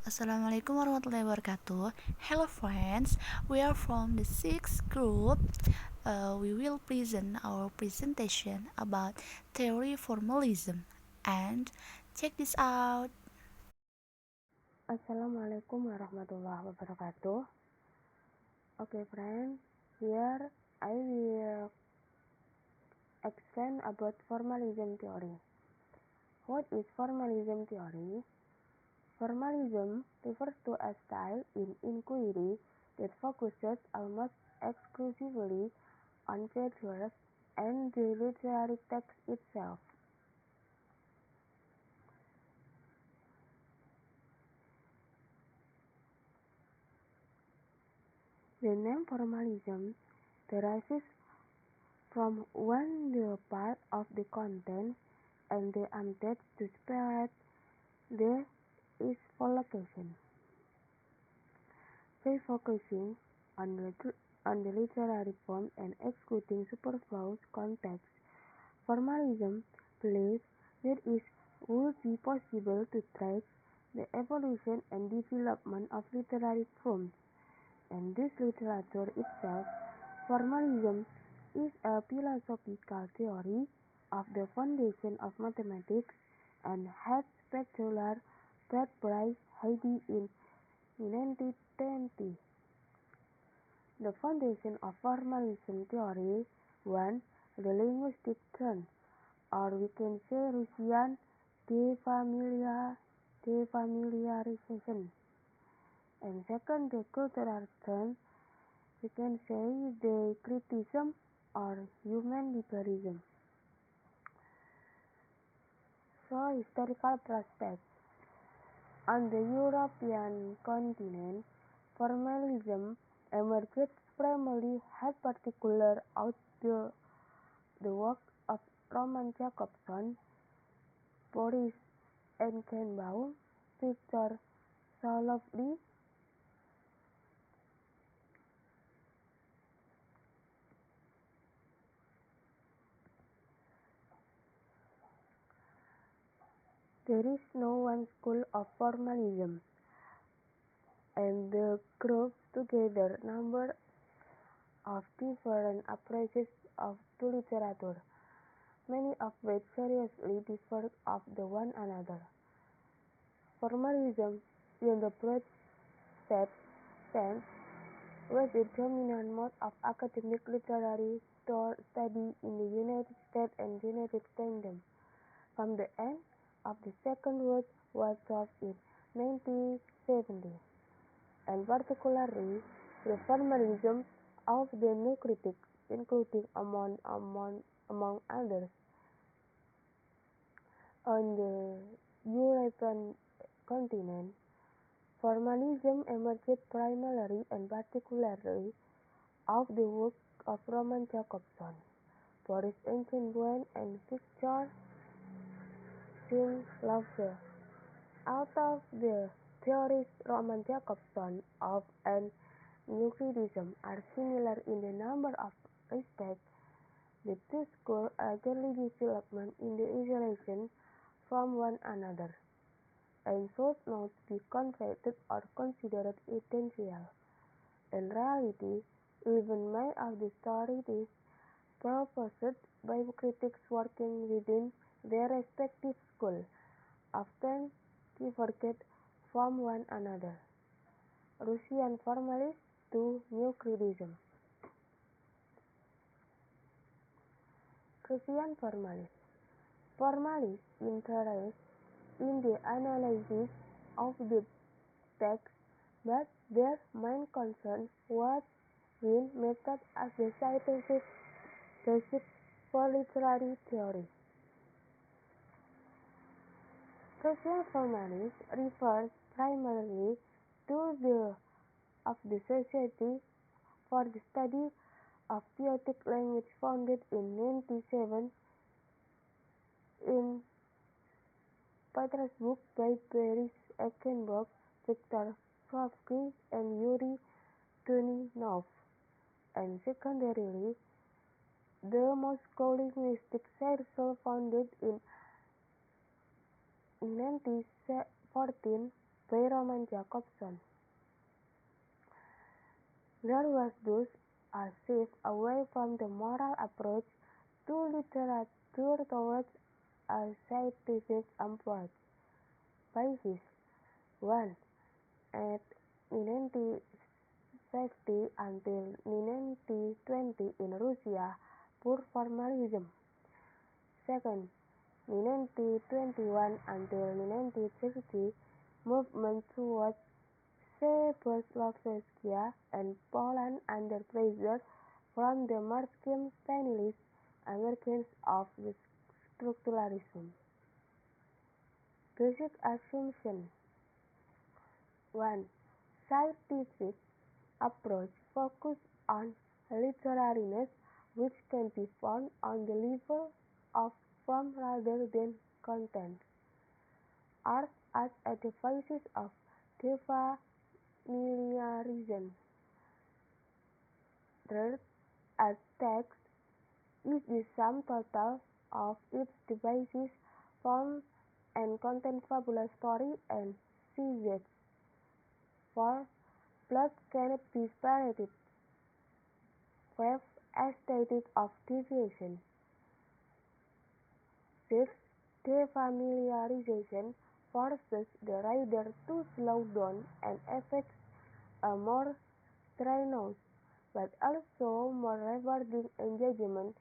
Assalamualaikum warahmatullahi wabarakatuh. Hello friends, we are from the sixth group. We will present our presentation about theory formalism. And check this out. Assalamualaikum warahmatullahi wabarakatuh. Okay, friends, here I will explain about formalism theory. What is formalism theory? Formalism refers to a style in inquiry that focuses almost exclusively on features and the literary text itself. The name formalism derives from one the part of the content and the attempt to spread there is collocation. By focusing on the literary form and excluding superfluous context, formalism believes that it would be possible to trace the evolution and development of literary forms and this literature itself. Formalism is a philosophical theory of the foundation of mathematics and had spectacular birthplace Haiti in 1920. The foundation of formalism theory: 1. The linguistic trend, or we can say Russian defamiliarization. And second, the cultural trend, we can say the criticism or human liberalism. So, historical prospects. On the European continent, formalism emerged primarily as particular out the work of Roman Jakobson, Boris Eichenbaum, Victor Solovey. There is no one school of formalism, and the group together number of different approaches to literature, many of which seriously differ of the one another. Formalism, in the broad sense, was the dominant mode of academic literary study in the United States and United Kingdom from the end of the Second World War in 1970, and particularly the formalism of the new critics, including among others on the European continent. Formalism emerged primarily and particularly of the work of Roman Jakobson, Boris Eichenbaum, and Victor Solovey. Out of the theories Roman Jakobson of and Euclidism are similar in a number of respects, the two schools largely developed in the isolation from one another, and should not be conflated or considered essential. In reality, even many of the theories proposed by critics working within their respective schools often diverged from one another. Russian formalists to Euclidism. Russian formalists. Formalists interest in the analysis of the text, but their main concern was with method as the scientific basis for literary theory. Social formalism refers primarily to the of the Society for the Study of Poetic Language founded in 1997 in Petersburg by Boris Eichenberg, Viktor Solovey, and Yuri Tuninov, and secondarily the Moscow Linguistic Circle founded in 1914 by Roman Jakobson. There was thus a shift away from the moral approach to literature towards a scientific approach by his 1. At 1950 until 1920 in Russia, pure formalism. 2nd, 1921 until 1930, movement towards Czechoslovakia and Poland under pressure from the Marxist-Stalinist Americans of the structuralism. Basic assumption 1. Scientific approach focus on literariness, which can be found on the level of form rather than content. Art as a device of defamiliarization. Third, a text is the sum total of its devices, form and content, fabula, story, and subject. 4. Plot cannot be separated. 5. Aesthetic of deviation. 6. Defamiliarization forces the reader to slow down and affects a more strenuous, but also more rewarding engagement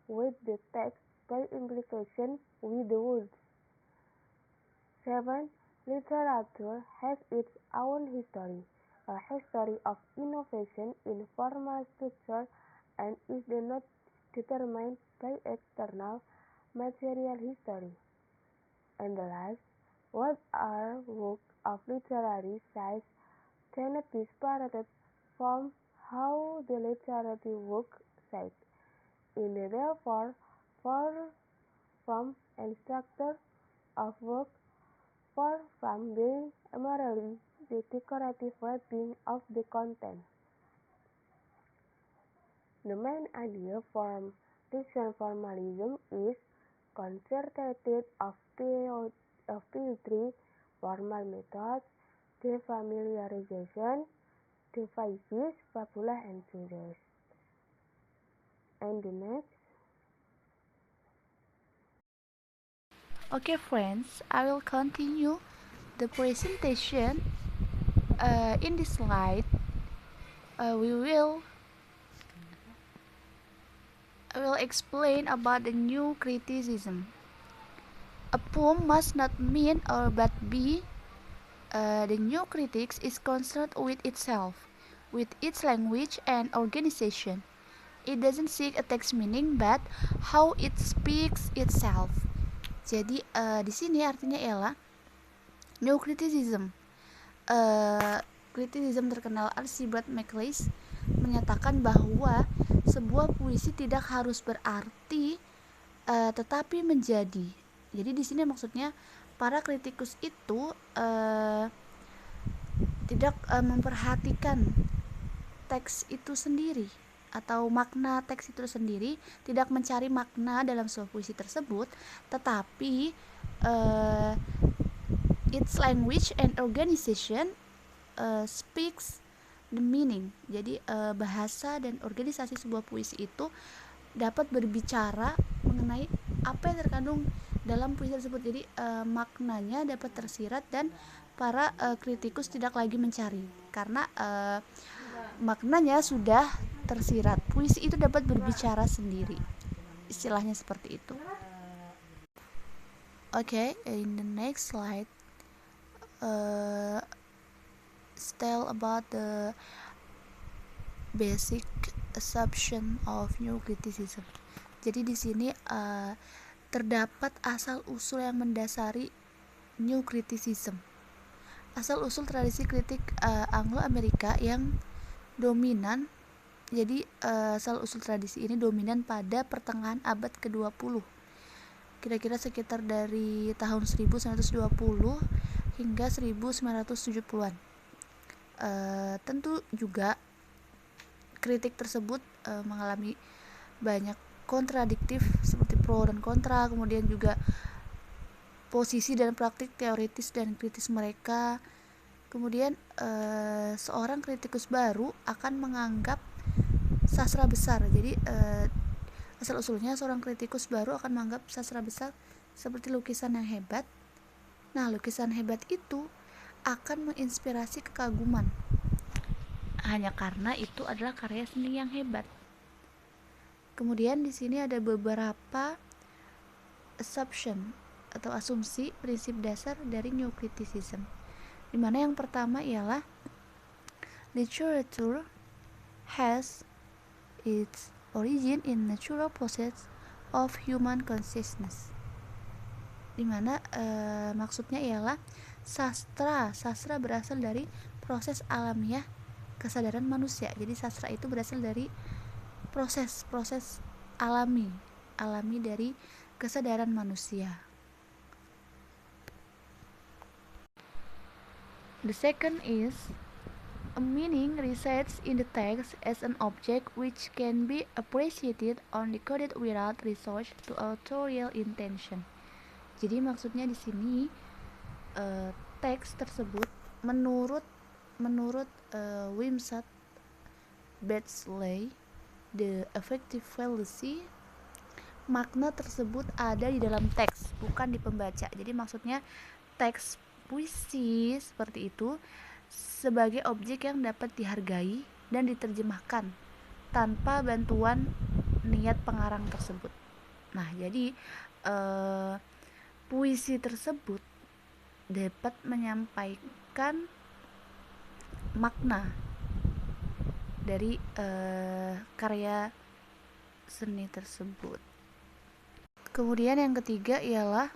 with the text, by implication with the words. 7. Literature has its own history, a history of innovation in formal structure, and is not determined by external material history. And the last, what are works of literary size cannot be separated from how the literary work size, in the therefore form and structure of work, far from being merely the decorative wrapping of the content. The main idea from Russian formalism is concentrated of poetry, formal methods, defamiliarization, devices, fabula, and suggest. And the next. Okay, friends, I will continue the presentation. In this slide, we will I will explain about the new criticism. A poem must not mean or but be. The new critics is concerned with itself, with its language and organization. It doesn't seek a text meaning, but how it speaks itself. Jadi di sini artinya ialah new criticism. Criticism terkenal Archibald MacLeish menyatakan bahwa sebuah puisi tidak harus berarti tetapi menjadi. Jadi di sini maksudnya para kritikus itu tidak memperhatikan teks itu sendiri atau makna teks itu sendiri, tidak mencari makna dalam sebuah puisi tersebut, tetapi its language and organization speaks the meaning. Jadi bahasa dan organisasi sebuah puisi itu dapat berbicara mengenai apa yang terkandung dalam puisi tersebut. Jadi maknanya dapat tersirat dan para kritikus tidak lagi mencari karena maknanya sudah tersirat. Puisi itu dapat berbicara sendiri. Istilahnya seperti itu. Okay, in the next slide, tell about the basic assumption of new criticism. Jadi di sini terdapat asal usul yang mendasari new criticism. Asal usul tradisi kritik Anglo-Amerika yang dominan. Jadi asal usul tradisi ini dominan pada pertengahan abad ke-20. Kira-kira sekitar dari tahun 1920 hingga 1970-an. Tentu juga kritik tersebut mengalami banyak kontradiktif seperti pro dan kontra, kemudian juga posisi dan praktik teoritis dan kritis mereka Kemudian seorang kritikus baru akan menganggap sastra besar. Jadi asal-usulnya seorang kritikus baru akan menganggap sastra besar seperti lukisan yang hebat. Nah, lukisan hebat itu akan menginspirasi kekaguman hanya karena itu adalah karya seni yang hebat. Kemudian di sini ada beberapa assumption atau asumsi prinsip dasar dari New Criticism. Di mana yang pertama ialah literature has its origin in natural process of human consciousness. Di mana maksudnya ialah sastra berasal dari proses alamiah kesadaran manusia. Jadi sastra itu berasal dari proses alami dari kesadaran manusia. The second is a meaning resides in the text as an object which can be appreciated or decoded without resort to authorial intention. Jadi maksudnya di sini teks tersebut menurut Wimsatt Beardsley, the effective fallacy, makna tersebut ada di dalam teks, bukan di pembaca. Jadi maksudnya teks puisi seperti itu sebagai objek yang dapat dihargai dan diterjemahkan tanpa bantuan niat pengarang tersebut. Nah, jadi puisi tersebut dapat menyampaikan makna dari karya seni tersebut. Kemudian yang ketiga ialah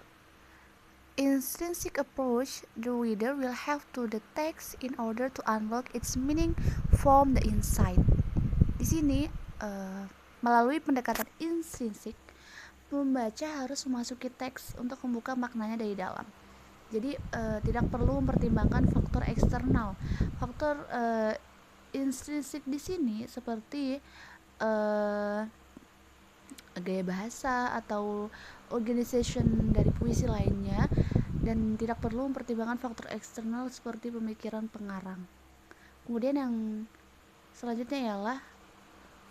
intrinsic approach. The reader will have to the text in order to unlock its meaning from the inside. Di sini melalui pendekatan intrinsik, pembaca harus memasuki teks untuk membuka maknanya dari dalam. Jadi tidak perlu mempertimbangkan faktor eksternal. Faktor intrinsik di sini seperti gaya bahasa atau organization dari puisi lainnya, dan tidak perlu mempertimbangkan faktor eksternal seperti pemikiran pengarang. Kemudian yang selanjutnya ialah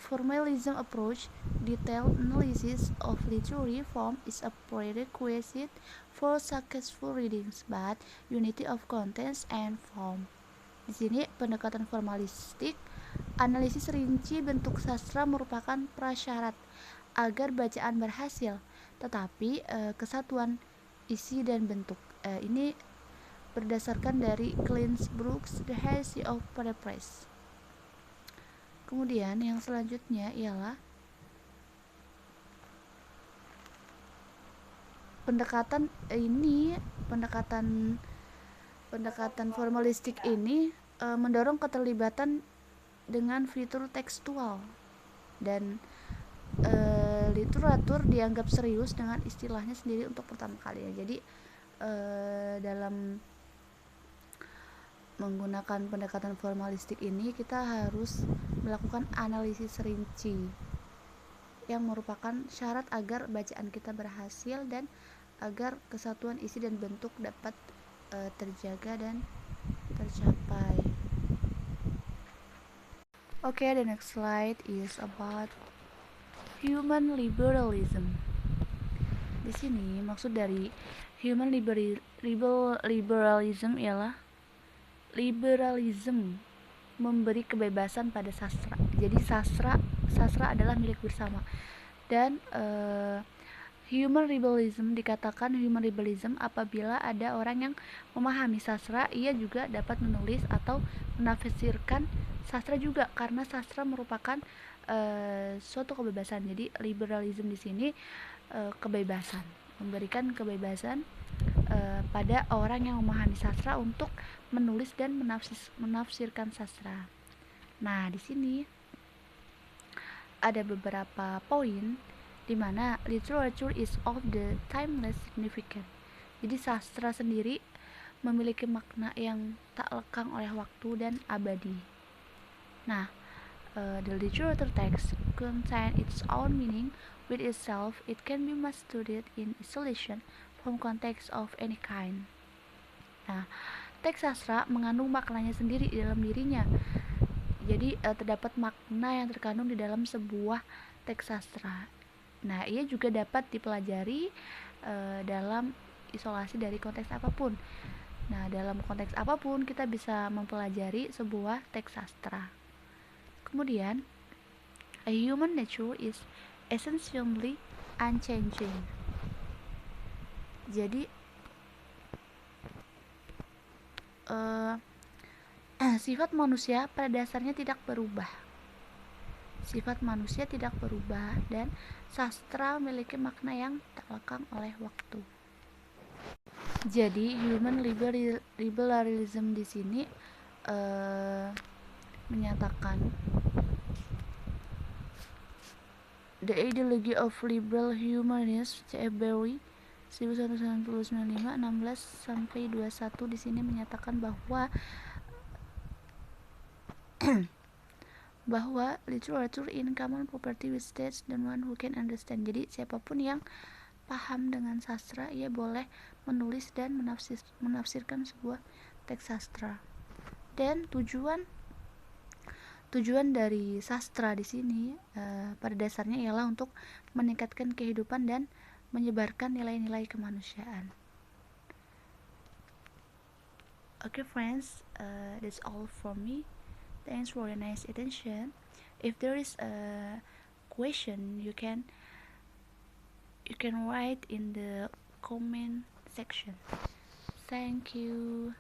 formalism approach. Detailed analysis of literary form is a prerequisite for successful readings, but unity of contents and form. Di sini pendekatan formalistik, analisis rinci bentuk sastra merupakan prasyarat agar bacaan berhasil, tetapi kesatuan isi dan bentuk ini berdasarkan dari Clint Brooks, The Heresy of Paraphrase. Kemudian yang selanjutnya ialah pendekatan formalistik ini mendorong keterlibatan dengan fitur tekstual, dan literatur dianggap serius dengan istilahnya sendiri untuk pertama kalinya. Jadi dalam menggunakan pendekatan formalistik ini kita harus melakukan analisis rinci yang merupakan syarat agar bacaan kita berhasil dan agar kesatuan isi dan bentuk dapat terjaga dan tercapai. Okay, the next slide is about human liberalism. Di sini maksud dari human liberalism ialah liberalism memberi kebebasan pada sastra. Jadi sastra adalah milik bersama. Dan human liberalism dikatakan human liberalism apabila ada orang yang memahami sastra, ia juga dapat menulis atau menafsirkan sastra juga, karena sastra merupakan suatu kebebasan. Jadi liberalism di sini kebebasan, memberikan kebebasan pada orang yang memahami sastra untuk menulis dan menafsirkan sastra. Nah, di sini ada beberapa poin di mana literature is of the timeless significance. Jadi sastra sendiri memiliki makna yang tak lekang oleh waktu dan abadi. Nah, the literature text contain its own meaning with itself. It can be studied in isolation from context of any kind. Nah, teks sastra mengandung maknanya sendiri di dalam dirinya. Jadi terdapat makna yang terkandung di dalam sebuah teks sastra. Nah, ia juga dapat dipelajari dalam isolasi dari konteks apapun. Nah, dalam konteks apapun kita bisa mempelajari sebuah teks sastra. Kemudian, a human nature is essentially unchanging. Jadi, sifat manusia pada dasarnya tidak berubah. Sifat manusia tidak berubah dan sastra memiliki makna yang tak lekang oleh waktu. Jadi human liberalism di sini menyatakan the ideology of liberal humanist C.F. Berry 1995 16-21 di sini menyatakan bahwa bahwa literature in common property with states dan one who can understand. Jadi siapapun yang paham dengan sastra ia boleh menulis dan menafsirkan sebuah teks sastra. Dan tujuan dari sastra di sini pada dasarnya ialah untuk meningkatkan kehidupan dan menyebarkan nilai-nilai kemanusiaan. Okay friends, that's all from me. Thanks for your nice attention. If there is a question, you can write in the comment section. Thank you.